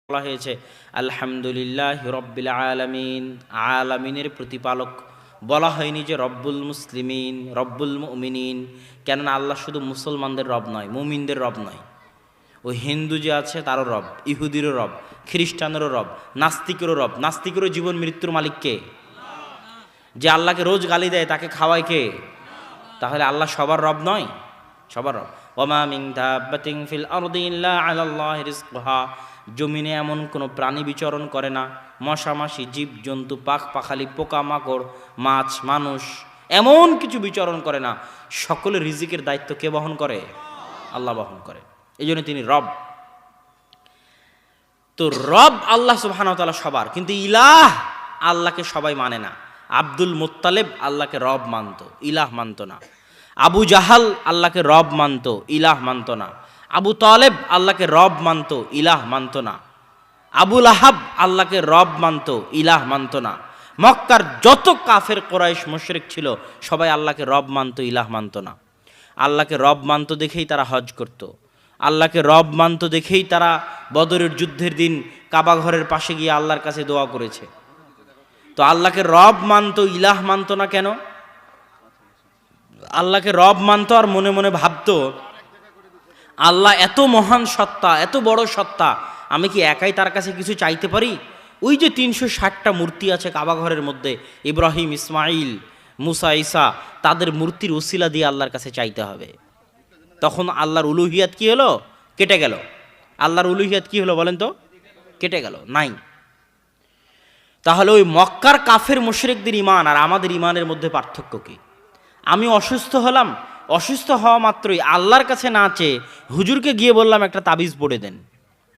বলা হয়েছে আলহামদুলিল্লাহ রব্বিল আলামিন, আলামিনের প্রতিপালক। বলা হয়নি যে রব্বুল মুসলিমিন, রব্বুল মুমিনিন। কেননা আল্লাহ শুধু মুসলমানদের রব নয়, মুমিনদের রব নয়। ওই হিন্দু যে আছে তারও রব, ইহুদিরও রব, খ্রিস্টানেরও রব, নাস্তিকেরও রব। নাস্তিকেরও জীবন মৃত্যুর মালিক কে? যে আল্লাহকে রোজ গালি দেয় তাকে খাওয়ায় কে? তাহলে আল্লাহ সবার রব নয়? সবার রব। ওমা মিন দাব্বাতিন ফিল আরদি ইল্লা আলাল্লাহি রিজকুহা, জমিনে এমন কোনো প্রাণী বিচরণ করে না, মশা মাছি, জীব জন্তু, পাখ পাখালি, পোকামাকড়, মাছ, মানুষ, এমন কিছু বিচরণ করে না, সকলের রিজিকের দায়িত্ব কে বহন করে? আল্লাহ বহন করে। এই জন্য তিনি রব। তো রব আল্লাহ সুবহানাহু ওয়া তাআলা সবার, কিন্তু ইলাহ আল্লাহকে সবাই মানে না। আব্দুল মুত্তালিব আল্লাহকে রব মানত, ইলাহ মানত না। আবু জাহাল আল্লাহকে রব মানত, ইলাহ মানত না। আবু তালেব আল্লাহকে রব মানত, ইলাহ মানত না। আবুল আহাব আল্লাহকে রব মানত, ইলাহ মানত না। মক্কার যত কাফের কোরাইশ মুশরিক ছিল সবাই আল্লাহকে রব মানত, ইলাহ মানত না। আল্লাহকে রব মানত দেখেই তারা হজ করত, আল্লাহকে রব মানত দেখেই তারা বদরের যুদ্ধের দিন কাবা ঘরের পাশে গিয়ে আল্লাহর কাছে দোয়া করেছে। তো আল্লাহকে রব মানত, ইলাহ মানত না কেন? আল্লাহকে রব মানত আর মনে মনে ভাবতো আল্লাহ এত মহান সত্তা, এত বড় সত্তা, আমি কি একাই তার কাছে কিছু চাইতে পারি? ওই যে 360টা মূর্তি আছে কাবা ঘরের মধ্যে, ইব্রাহিম, ইসমাইল, মুসা, ঈসা, তাদের মূর্তির উসিলা দিয়ে আল্লাহর কাছে চাইতে হবে। তখন আল্লাহর উলুহিয়াত কি হলো? কেটে গেল। আল্লাহর উলুহিয়াত কি হলো বলেন তো? কেটে গেল, নাই। তাহলে ওই মক্কার কাফের মুশরিকদের ঈমান আর আমাদের ঈমানের মধ্যে পার্থক্য কি? আমি অসুস্থ হলাম, অসুস্থ হওয়া মাত্রই আল্লাহর কাছে না চেয়ে হুজুরকে গিয়ে বললাম একটা তাবিজ পড়ে দেন।